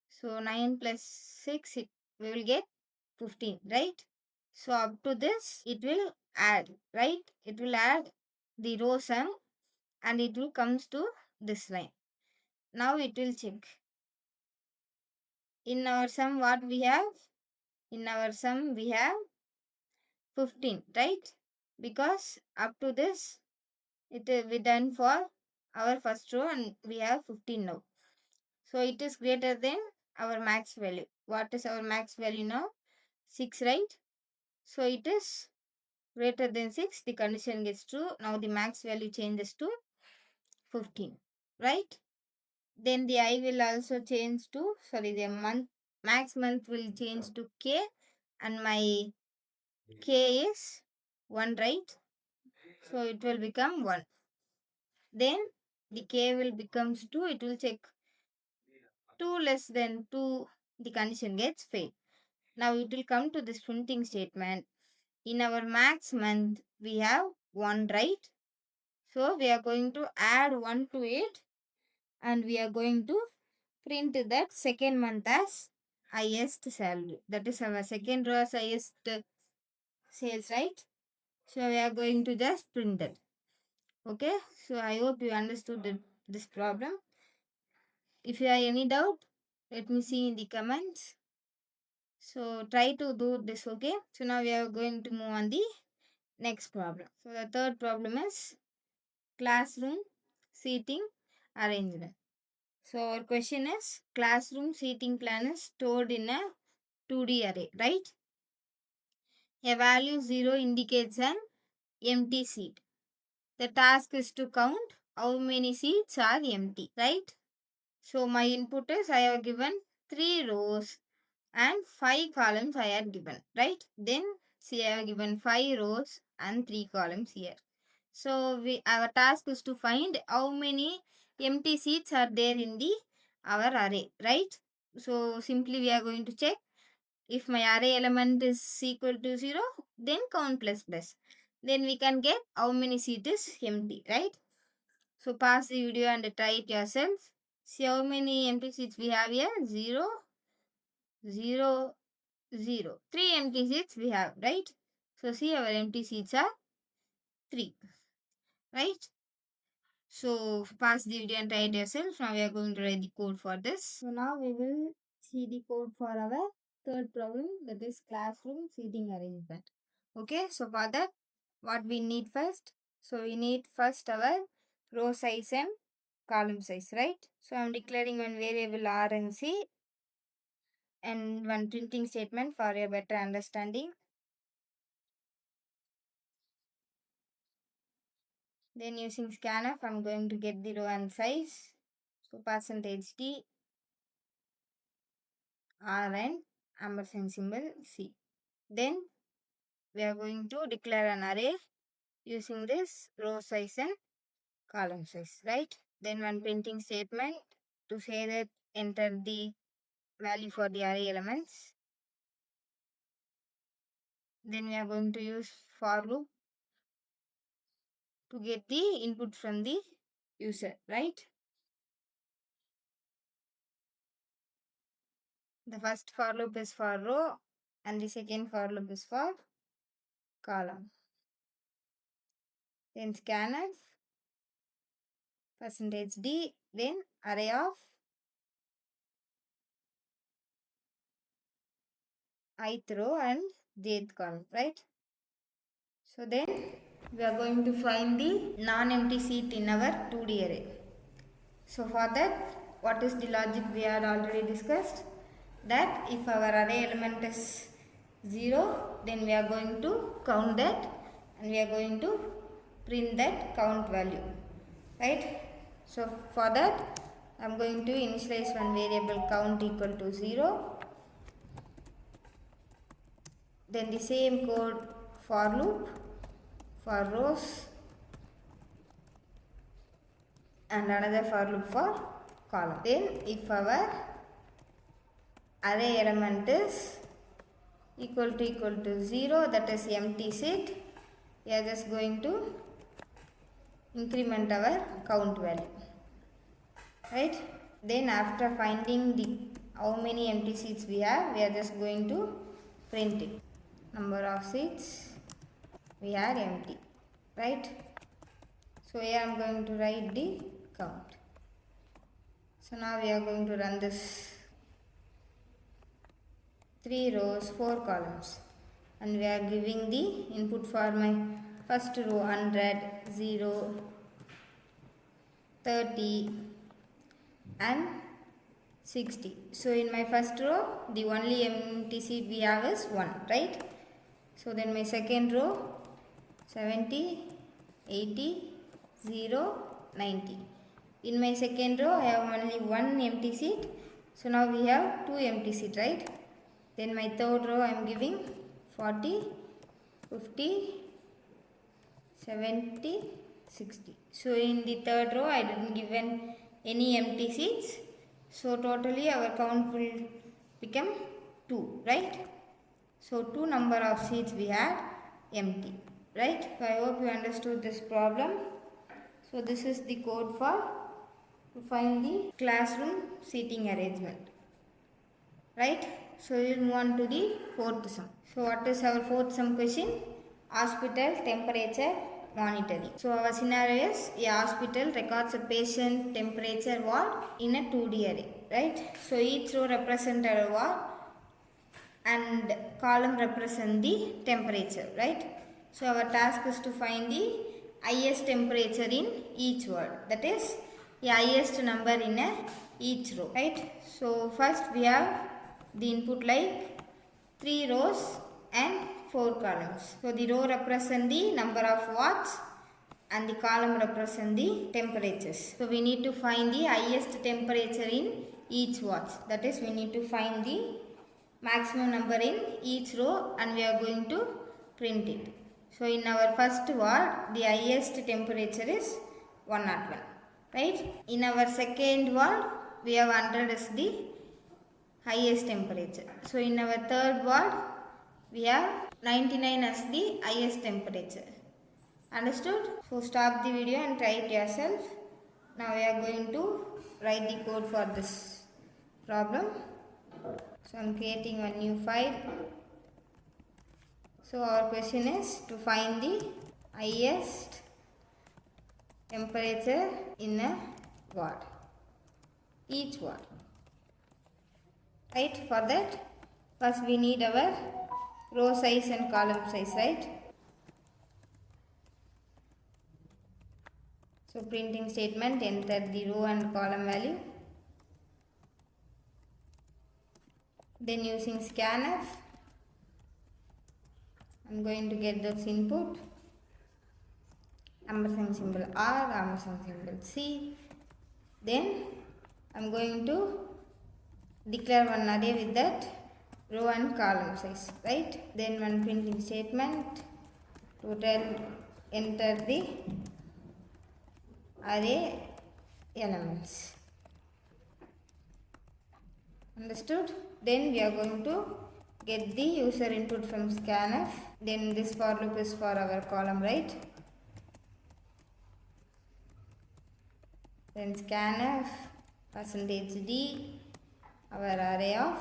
so 9 plus 6 we will get 15, right? So up to this it will add, right? It will add the row sum and it will comes to this line. Now it will check. In our sum what we have? In our sum we have 15, right? Because up to this it is we done for our first row and we have 15 now. So it is greater than our max value. What is our max value now? 6, right? So it is greater than 6. The condition gets true. Now the max value changes to 15, right? Then the I will also change to, sorry, the max month will change to k and my k is 1, right? So it will become 1. Then the k will becomes 2. It will check 2 less than 2. The condition gets failed. Now it will come to this printing statement. In our max month we have 1, right? So we are going to add 1 to it and we are going to print that second month as highest salary. That is our second row as highest sales, right? So we are going to just print it. Okay, so I hope you understood this problem. If you have any doubt, let me see in the comments. So try to do this, okay? So now we are going to move on the next problem. So the third problem is classroom seating arrangement. So our question is classroom seating plan is stored in a 2D array, right? A value 0 indicates an empty seat. The task is to count how many seats are empty, right? So my input is I have given 3 rows and 5 columns I had given, right? Then see I have given 5 rows and 3 columns here. So our task is to find how many empty seats are there in the our array, right? So simply we are going to check if my array element is equal to 0, then count plus plus. Then we can get how many seats is empty, right? So pause the video and try it yourself. See how many empty seats we have here. 0, 0, 0. 3 empty seats we have, right? So see our empty seats are 3, right? So pause the video and try it yourself. Now we are going to write the code for this. So now we will see the code for our third problem, that is classroom seating arrangement. Okay, so for that what we need first? So we need first our row size and column size, right? So I'm declaring one variable RNC and one printing statement for a better understanding. Then using scanf, I'm going to get the row and size. So percentage %d rn ampersand symbol c. Then we are going to declare an array using this row size and column size, right? Then one printing statement to say that enter the value for the array elements. Then we are going to use for loop to get the input from the user, right? The first for loop is for row and the second for loop is for column. Then scanf percentage %d, then array of ith row and jth column, right? So then we are going to find the non-empty seat in our 2D array. So for that What is the logic we had already discussed? That if our array element is 0, then we are going to count that and we are going to print that count value, right? So for that I am going to initialize one variable count equal to 0. Then the same code for loop for rows and another for loop for column. Then if our array element is equal to 0, that is empty set, we are just going to increment our count value, right? Then after finding the how many empty seats we have, we are just going to print it. Number of seats we are empty, right? So here I am going to write the count. So now we are going to run this 3 rows 4 columns and we are giving the input for my first row 100, 0, 30 and 60. So in my first row the only empty seat we have is 1, right? So then my second row 70, 80, 0, 90. In my second row I have only one empty seat. So now we have 2 empty seats, right? Then my third row I am giving 40, 50, 70, 60. So in the third row I didn't give any empty seats. So totally our count will become 2, right? So 2 number of seats we had empty, right? So I hope you understood this problem. So this is the code to find the classroom seating arrangement, right? So we will move on to the fourth sum. So what is our fourth sum question? Hospital temperature monitoring. So our scenario is a hospital records a patient temperature ward in a 2D array, right? So each row represents a ward and column represent the temperature, right? So our task is to find the highest temperature in each word, that is the highest number in each row, right? So first we have the input like 3 rows and 4 columns. So the row represent the number of watts and the column represent the temperatures. So we need to find the highest temperature in each watts, that is we need to find the maximum number in each row and we are going to print it. So in our first word the highest temperature is 101, right? In our second word we have 100 as the highest temperature. So in our third word we have 99 as the highest temperature. Understood? So stop the video and try it yourself. Now we are going to write the code for this problem. So I am creating a new file. So our question is to find the highest temperature in a ward, each ward, right? For that first we need our row size and column size, right? So printing statement, enter the row and column value. Then using scanf I am going to get those input, ampersand symbol R, ampersand symbol C. Then I am going to declare one array with that row and column size, right? Then one printing statement, total, enter the array elements. Understood? Then we are going to get the user input from scanf. Then this for loop is for our column, right? Then scanf %d our array of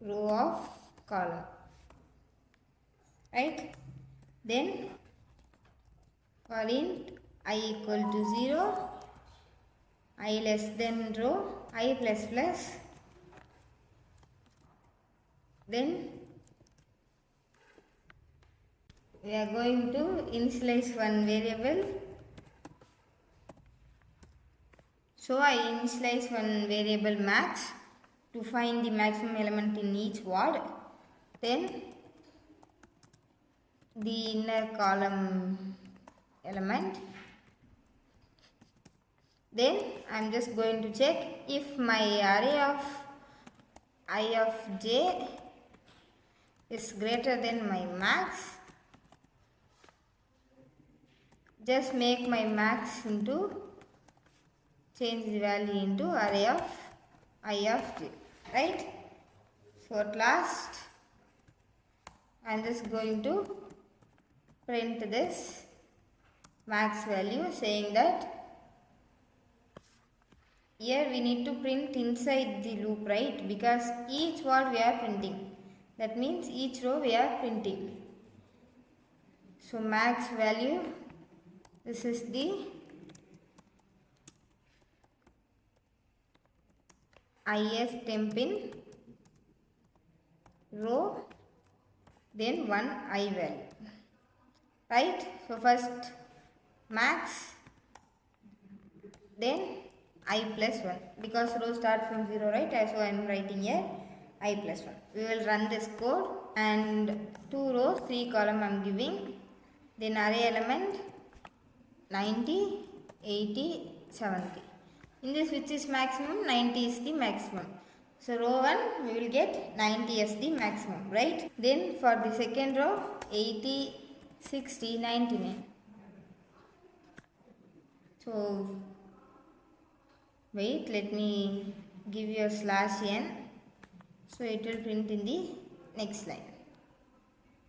row of column, right? Then for int I equal to 0, I less than row, I plus plus, then we are going to initialize one variable. So I initialize one variable max to find the maximum element in each word. Then the inner column element. Then I am just going to check if my array of I of j is greater than my max. Just make my max into, change the value into array of I of j, right? So at last I am just going to print this max value, saying that here we need to print inside the loop, right? Because each word we are printing. That means each row we are printing. So max value, this is the is temp in row, then one I value, right? So first max, then I plus 1, because row start from 0, right? So I am writing here I plus 1. We will run this code, and 2 rows 3 column I am giving. Then array element 90, 80, 70. In this, which is maximum? 90 is the maximum. So row 1 we will get 90 as the maximum, right? Then for the second row 80, 60, 99. So wait, let me give you a slash n, so it will print in the next line.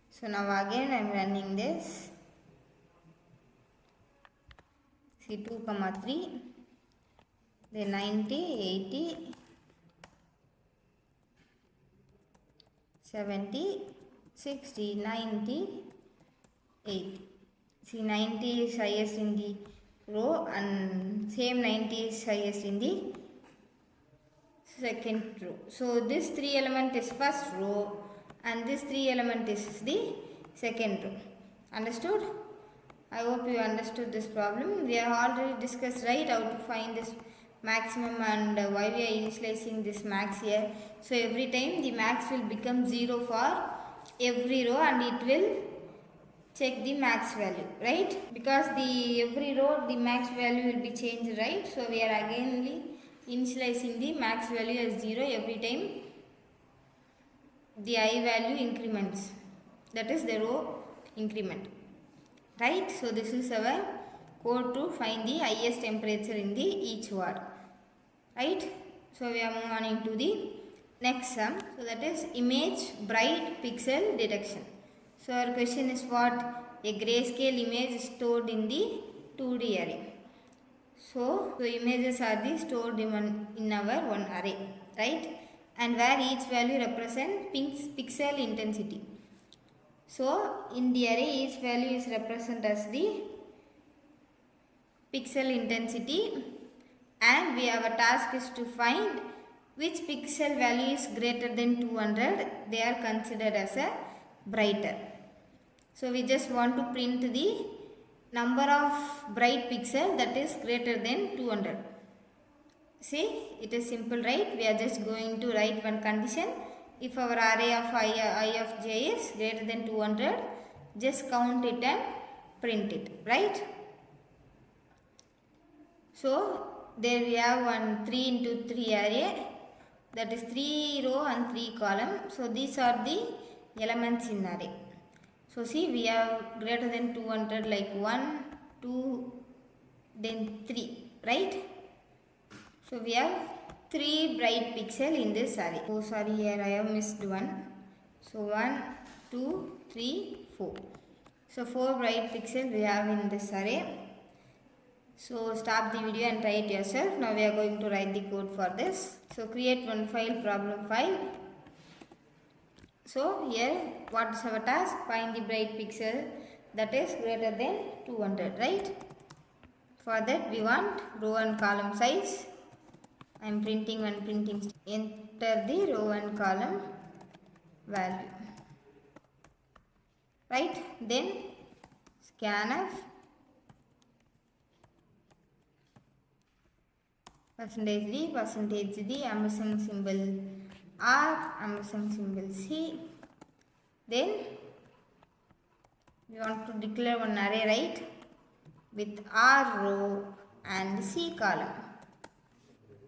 So now again I am running this. See 2, 3, then 90, 80, 70, 60, 90, 80. See 90 is highest in the row, and same 90 is highest in the second row. So this 3 element is first row, and this 3 element is the second row. Understood? I hope you understood this problem. We have already discussed, right, how to find this maximum and why we are initializing this max here. So every time the max will become 0 for every row, and it will check the max value, right? Because the every row the max value will be changed, right? So we are again initializing the max value as 0 every time the I value increments, that is the row increment, right? So this is our code to find the highest temperature in the each word, right? So we are moving on into the next sum. So that is image bright pixel detection. So our question is what? A grayscale image is stored in the 2D array. So images are stored in our one array, right? And where each value represents pixel intensity. So in the array each value is represented as the pixel intensity, and our task is to find which pixel value is greater than 200. They are considered as a brighter. So we just want to print the number of bright pixel that is greater than 200. See, it is simple, right? We are just going to write one condition. If our array of I of j is greater than 200, just count it and print it, right? So there we have one 3 into 3 array, that is 3 row and 3 column. So these are the elements in array. So see, we have greater than 200 like 1, 2, then 3, right? So we have 3 bright pixel in this array. Oh sorry, here I have missed one. So 1, 2, 3, 4. So 4 bright pixel we have in this array. So stop the video and try it yourself. Now we are going to write the code for this. So create one file, problem file. So here what is our task? Find the bright pixel that is greater than 200, right? For that we want row and column size. I am printing and printing. Enter the row and column value, right? Then scanf percentage D, ampersand symbol R, ampersand symbol C. Then we want to declare one array, right, with R row and C column.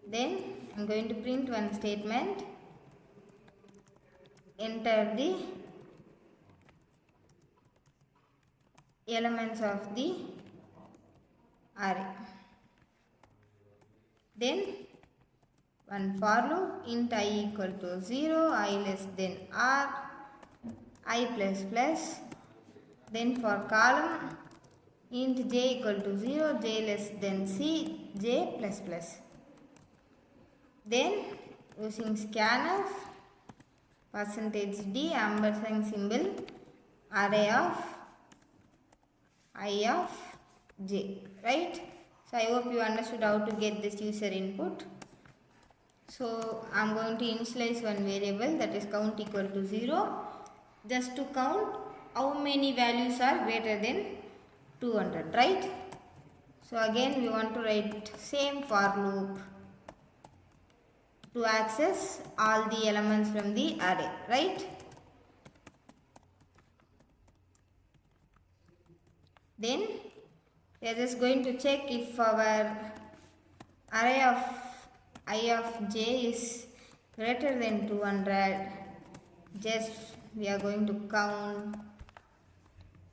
Then I am going to print one statement, enter the elements of the array. Then one for loop, int I equal to 0, I less than R, I plus plus. Then for column, int j equal to 0, j less than C, j plus plus. Then using scanf, percentage D, ampersand symbol, array of I of j, right? So I hope you understood how to get this user input. So I am going to initialize one variable, that is count equal to 0, just to count how many values are greater than 200, right? So again we want to write same for loop to access all the elements from the array, right? Then we are just going to check if our array of I of j is greater than 200. Just we are going to count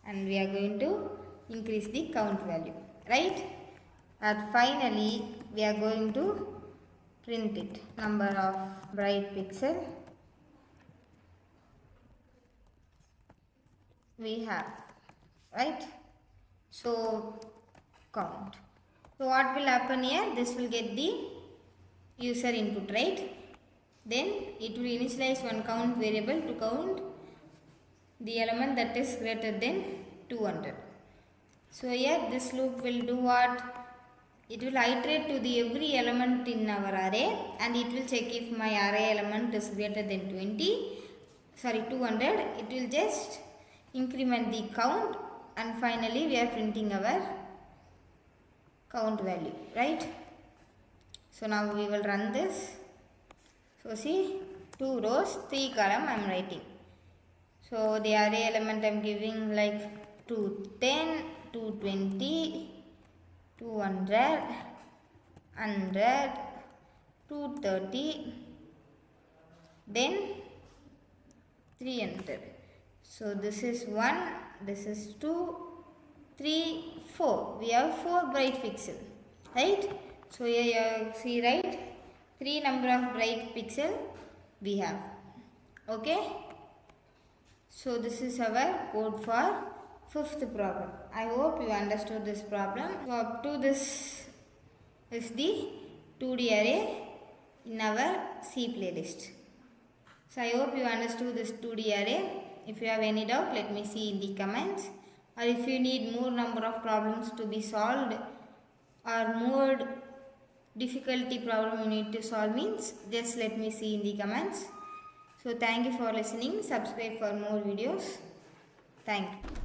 and we are going to increase the count value, right? And finally we are going to print it, number of bright pixel we have, right? So count. So what will happen here? This will get the user input, right? Then it will initialize one count variable to count the element that is greater than 200. So here this loop will do what? It will iterate to the every element in our array and it will check if my array element is greater than 200. It will just increment the count and finally we are printing our count value, right? So now we will run this. So see, 2 rows, 3 column I am writing. So the array element I am giving like 210, 220, 200, 100, 230, then 300. So this is 1, this is 2, 3, 4. We have 4 bright pixel, right? So here you see, right, 3 number of bright pixel we have. Okay. So this is our code for 5th problem. I hope you understood this problem. So up to this is the 2D array in our C playlist. So I hope you understood this 2D array. If you have any doubt, let me see in the comments. Or if you need more number of problems to be solved or more difficulty problem you need to solve means, just let me see in the comments. So thank you for listening. Subscribe for more videos. Thank you.